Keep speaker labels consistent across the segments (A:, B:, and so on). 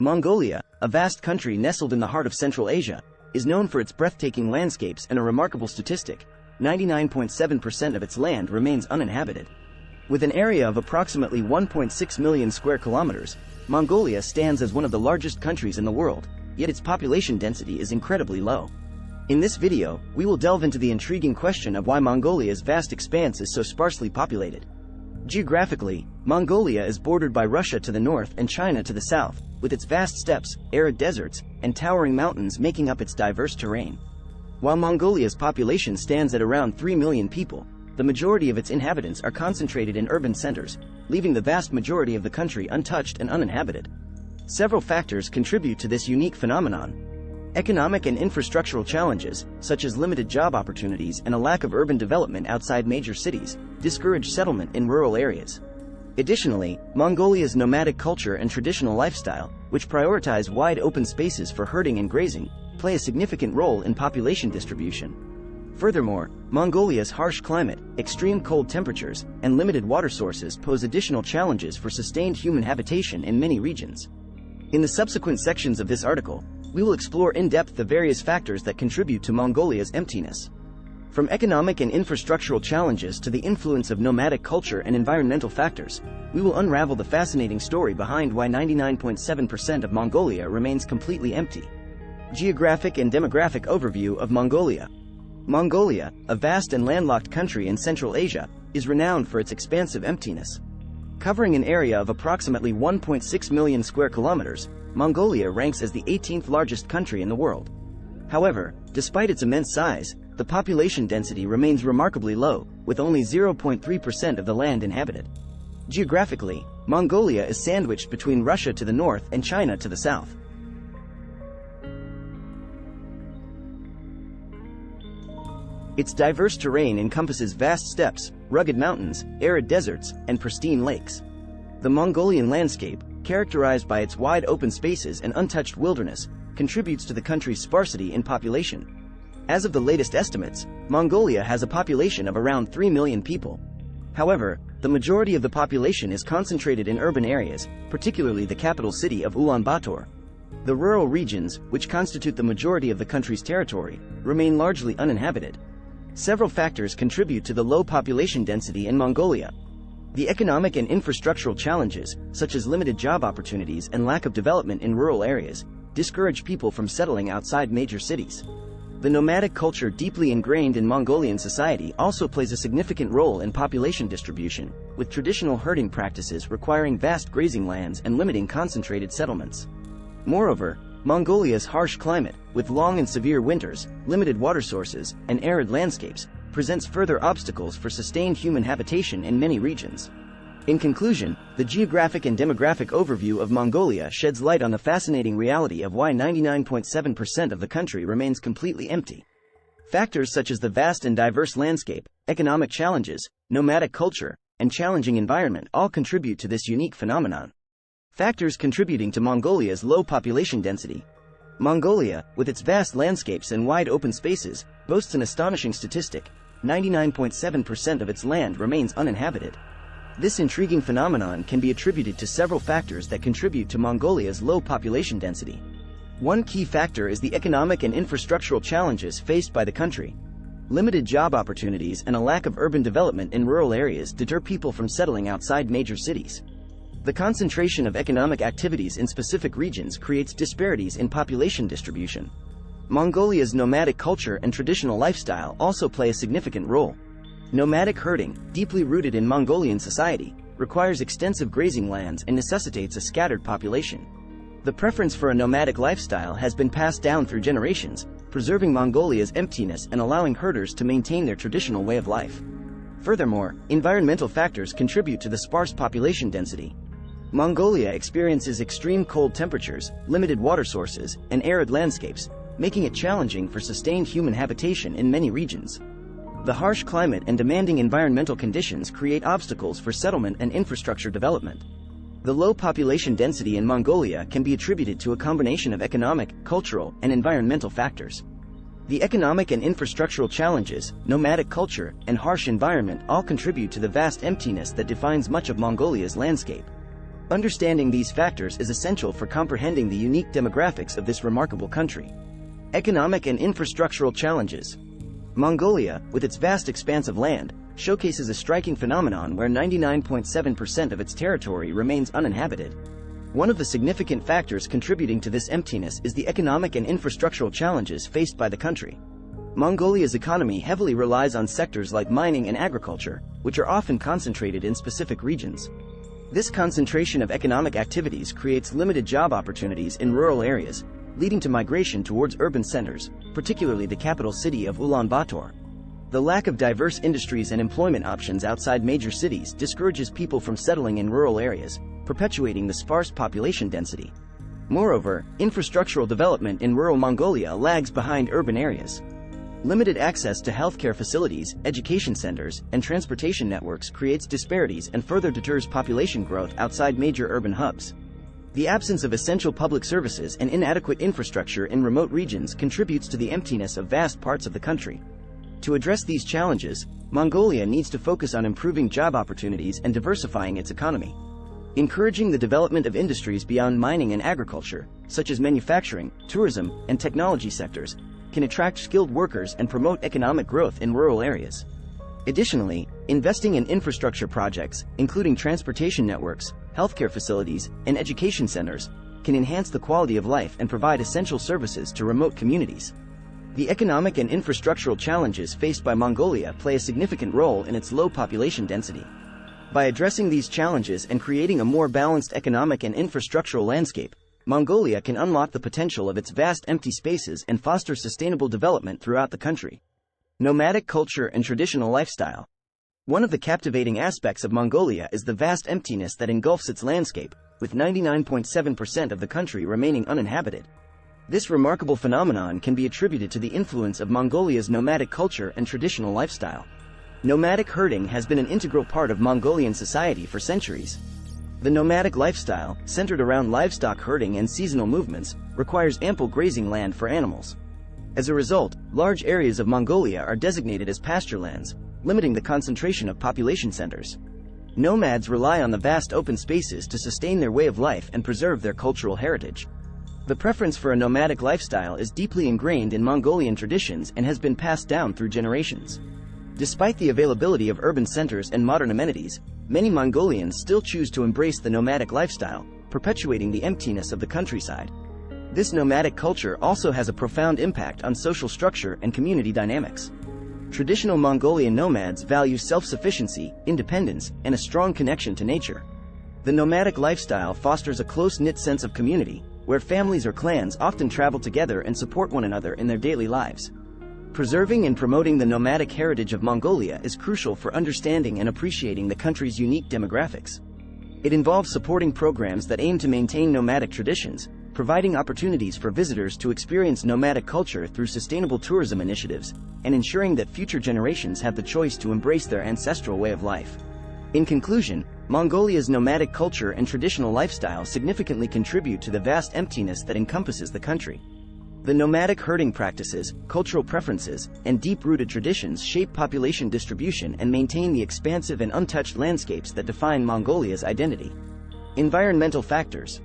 A: Mongolia, a vast country nestled in the heart of Central Asia, is known for its breathtaking landscapes and a remarkable statistic: 99.7% of its land remains uninhabited. With an area of approximately 1.6 million square kilometers, Mongolia stands as one of the largest countries in the world, yet its population density is incredibly low. In this video, we will delve into the intriguing question of why Mongolia's vast expanse is so sparsely populated. Geographically, Mongolia is bordered by Russia to the north and China to the south, with its vast steppes, arid deserts, and towering mountains making up its diverse terrain. While Mongolia's population stands at around 3 million people, the majority of its inhabitants are concentrated in urban centers, leaving the vast majority of the country untouched and uninhabited. Several factors contribute to this unique phenomenon. Economic and infrastructural challenges, such as limited job opportunities and a lack of urban development outside major cities, discourage settlement in rural areas. Additionally, Mongolia's nomadic culture and traditional lifestyle, which prioritize wide open spaces for herding and grazing, play a significant role in population distribution. Furthermore, Mongolia's harsh climate, extreme cold temperatures, and limited water sources pose additional challenges for sustained human habitation in many regions. In the subsequent sections of this article, we will explore in depth the various factors that contribute to Mongolia's emptiness. From economic and infrastructural challenges to the influence of nomadic culture and environmental factors, we will unravel the fascinating story behind why 99.7% of Mongolia remains completely empty. Geographic and demographic overview of Mongolia. Mongolia, a vast and landlocked country in Central Asia, is renowned for its expansive emptiness. Covering an area of approximately 1.6 million square kilometers, Mongolia ranks as the 18th largest country in the world. However, despite its immense size, the population density remains remarkably low, with only 0.3% of the land inhabited. Geographically, Mongolia is sandwiched between Russia to the north and China to the south. Its diverse terrain encompasses vast steppes, rugged mountains, arid deserts, and pristine lakes. The Mongolian landscape, characterized by its wide open spaces and untouched wilderness, contributes to the country's sparsity in population. As of the latest estimates, Mongolia has a population of around 3 million people. However, the majority of the population is concentrated in urban areas, particularly the capital city of Ulaanbaatar. The rural regions, which constitute the majority of the country's territory, remain largely uninhabited. Several factors contribute to the low population density in Mongolia. The economic and infrastructural challenges, such as limited job opportunities and lack of development in rural areas, discourage people from settling outside major cities. The nomadic culture deeply ingrained in Mongolian society also plays a significant role in population distribution, with traditional herding practices requiring vast grazing lands and limiting concentrated settlements. Moreover, Mongolia's harsh climate, with long and severe winters, limited water sources, and arid landscapes, presents further obstacles for sustained human habitation in many regions. In conclusion, the geographic and demographic overview of Mongolia sheds light on the fascinating reality of why 99.7% of the country remains completely empty. Factors such as the vast and diverse landscape, economic challenges, nomadic culture, and challenging environment all contribute to this unique phenomenon. Factors contributing to Mongolia's low population density. Mongolia, with its vast landscapes and wide open spaces, boasts an astonishing statistic: 99.7% of its land remains uninhabited. This intriguing phenomenon can be attributed to several factors that contribute to Mongolia's low population density. One key factor is the economic and infrastructural challenges faced by the country. Limited job opportunities and a lack of urban development in rural areas deter people from settling outside major cities. The concentration of economic activities in specific regions creates disparities in population distribution. Mongolia's nomadic culture and traditional lifestyle also play a significant role. Nomadic herding, deeply rooted in Mongolian society, requires extensive grazing lands and necessitates a scattered population. The preference for a nomadic lifestyle has been passed down through generations, preserving Mongolia's emptiness and allowing herders to maintain their traditional way of life. Furthermore, environmental factors contribute to the sparse population density. Mongolia experiences extreme cold temperatures, limited water sources, and arid landscapes, making it challenging for sustained human habitation in many regions. The harsh climate and demanding environmental conditions create obstacles for settlement and infrastructure development. The low population density in Mongolia can be attributed to a combination of economic, cultural, and environmental factors. The economic and infrastructural challenges, nomadic culture, and harsh environment all contribute to the vast emptiness that defines much of Mongolia's landscape. Understanding these factors is essential for comprehending the unique demographics of this remarkable country. Economic and infrastructural challenges. Mongolia, with its vast expanse of land, showcases a striking phenomenon where 99.7% of its territory remains uninhabited. One of the significant factors contributing to this emptiness is the economic and infrastructural challenges faced by the country. Mongolia's economy heavily relies on sectors like mining and agriculture, which are often concentrated in specific regions. This concentration of economic activities creates limited job opportunities in rural areas, leading to migration towards urban centers, particularly the capital city of Ulaanbaatar. The lack of diverse industries and employment options outside major cities discourages people from settling in rural areas, perpetuating the sparse population density. Moreover, infrastructural development in rural Mongolia lags behind urban areas. Limited access to healthcare facilities, education centers, and transportation networks creates disparities and further deters population growth outside major urban hubs. The absence of essential public services and inadequate infrastructure in remote regions contributes to the emptiness of vast parts of the country. To address these challenges, Mongolia needs to focus on improving job opportunities and diversifying its economy. Encouraging the development of industries beyond mining and agriculture, such as manufacturing, tourism, and technology sectors, can attract skilled workers and promote economic growth in rural areas. Additionally, investing in infrastructure projects, including transportation networks, healthcare facilities, and education centers, can enhance the quality of life and provide essential services to remote communities. The economic and infrastructural challenges faced by Mongolia play a significant role in its low population density. By addressing these challenges and creating a more balanced economic and infrastructural landscape, Mongolia can unlock the potential of its vast empty spaces and foster sustainable development throughout the country. Nomadic culture and traditional lifestyle. One of the captivating aspects of Mongolia is the vast emptiness that engulfs its landscape, with 99.7% of the country remaining uninhabited. This remarkable phenomenon can be attributed to the influence of Mongolia's nomadic culture and traditional lifestyle. Nomadic herding has been an integral part of Mongolian society for centuries. The nomadic lifestyle, centered around livestock herding and seasonal movements, requires ample grazing land for animals. As a result, large areas of Mongolia are designated as pasture lands, limiting the concentration of population centers. Nomads rely on the vast open spaces to sustain their way of life and preserve their cultural heritage. The preference for a nomadic lifestyle is deeply ingrained in Mongolian traditions and has been passed down through generations. Despite the availability of urban centers and modern amenities, many Mongolians still choose to embrace the nomadic lifestyle, perpetuating the emptiness of the countryside. This nomadic culture also has a profound impact on social structure and community dynamics. Traditional Mongolian nomads value self-sufficiency, independence, and a strong connection to nature. The nomadic lifestyle fosters a close-knit sense of community, where families or clans often travel together and support one another in their daily lives. Preserving and promoting the nomadic heritage of Mongolia is crucial for understanding and appreciating the country's unique demographics. It involves supporting programs that aim to maintain nomadic traditions, providing opportunities for visitors to experience nomadic culture through sustainable tourism initiatives, and ensuring that future generations have the choice to embrace their ancestral way of life. In conclusion, Mongolia's nomadic culture and traditional lifestyle significantly contribute to the vast emptiness that encompasses the country. The nomadic herding practices, cultural preferences, and deep-rooted traditions shape population distribution and maintain the expansive and untouched landscapes that define Mongolia's identity. Environmental factors.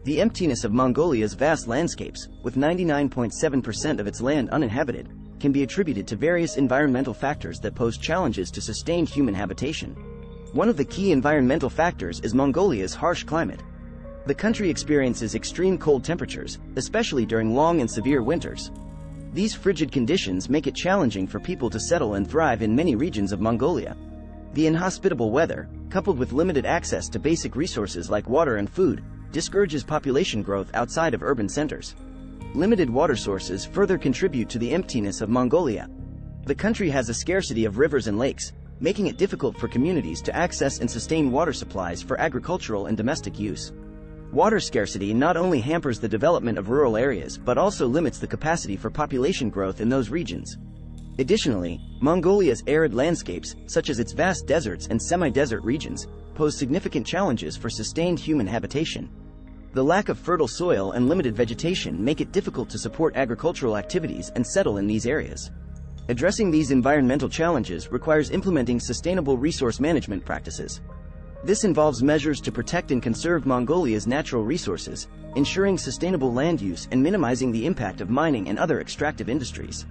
A: The emptiness of Mongolia's vast landscapes, with 99.7% of its land uninhabited, can be attributed to various environmental factors that pose challenges to sustained human habitation. One of the key environmental factors is Mongolia's harsh climate. The country experiences extreme cold temperatures, especially during long and severe winters. These frigid conditions make it challenging for people to settle and thrive in many regions of Mongolia. The inhospitable weather, coupled with limited access to basic resources like water and food, discourages population growth outside of urban centers. Limited water sources further contribute to the emptiness of Mongolia. The country has a scarcity of rivers and lakes, making it difficult for communities to access and sustain water supplies for agricultural and domestic use. Water scarcity not only hampers the development of rural areas but also limits the capacity for population growth in those regions. Additionally, Mongolia's arid landscapes, such as its vast deserts and semi-desert regions, pose significant challenges for sustained human habitation. The lack of fertile soil and limited vegetation make it difficult to support agricultural activities and settle in these areas. Addressing these environmental challenges requires implementing sustainable resource management practices. This involves measures to protect and conserve Mongolia's natural resources, ensuring sustainable land use and minimizing the impact of mining and other extractive industries.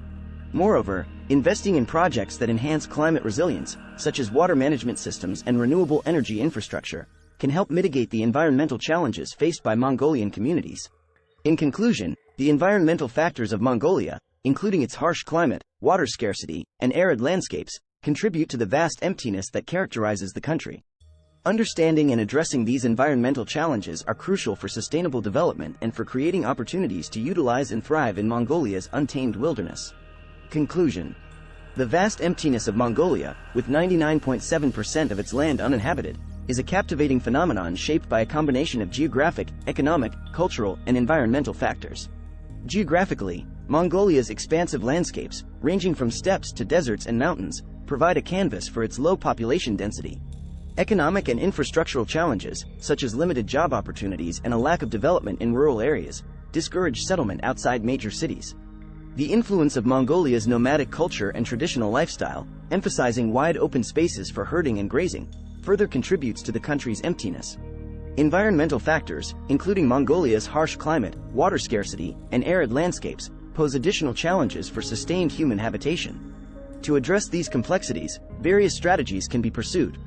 A: Moreover, investing in projects that enhance climate resilience, such as water management systems and renewable energy infrastructure, can help mitigate the environmental challenges faced by Mongolian communities. In conclusion, the environmental factors of Mongolia, including its harsh climate, water scarcity, and arid landscapes, contribute to the vast emptiness that characterizes the country. Understanding and addressing these environmental challenges are crucial for sustainable development and for creating opportunities to utilize and thrive in Mongolia's untamed wilderness. Conclusion. The vast emptiness of Mongolia, with 99.7% of its land uninhabited, is a captivating phenomenon shaped by a combination of geographic, economic, cultural, and environmental factors. Geographically, Mongolia's expansive landscapes, ranging from steppes to deserts and mountains, provide a canvas for its low population density. Economic and infrastructural challenges, such as limited job opportunities and a lack of development in rural areas, discourage settlement outside major cities. The influence of Mongolia's nomadic culture and traditional lifestyle, emphasizing wide open spaces for herding and grazing, further contributes to the country's emptiness. Environmental factors, including Mongolia's harsh climate, water scarcity, and arid landscapes, pose additional challenges for sustained human habitation. To address these complexities, various strategies can be pursued.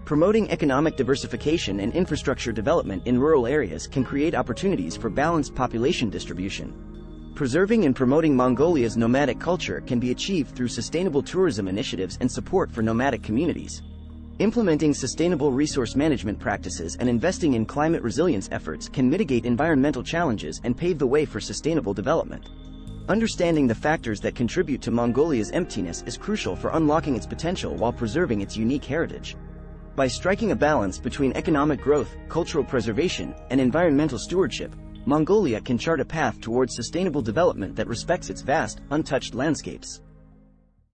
A: Promoting economic diversification and infrastructure development in rural areas can create opportunities for balanced population distribution. Preserving and promoting Mongolia's nomadic culture can be achieved through sustainable tourism initiatives and support for nomadic communities. Implementing sustainable resource management practices and investing in climate resilience efforts can mitigate environmental challenges and pave the way for sustainable development. Understanding the factors that contribute to Mongolia's emptiness is crucial for unlocking its potential while preserving its unique heritage. By striking a balance between economic growth, cultural preservation, and environmental stewardship, Mongolia can chart a path towards sustainable development that respects its vast, untouched landscapes.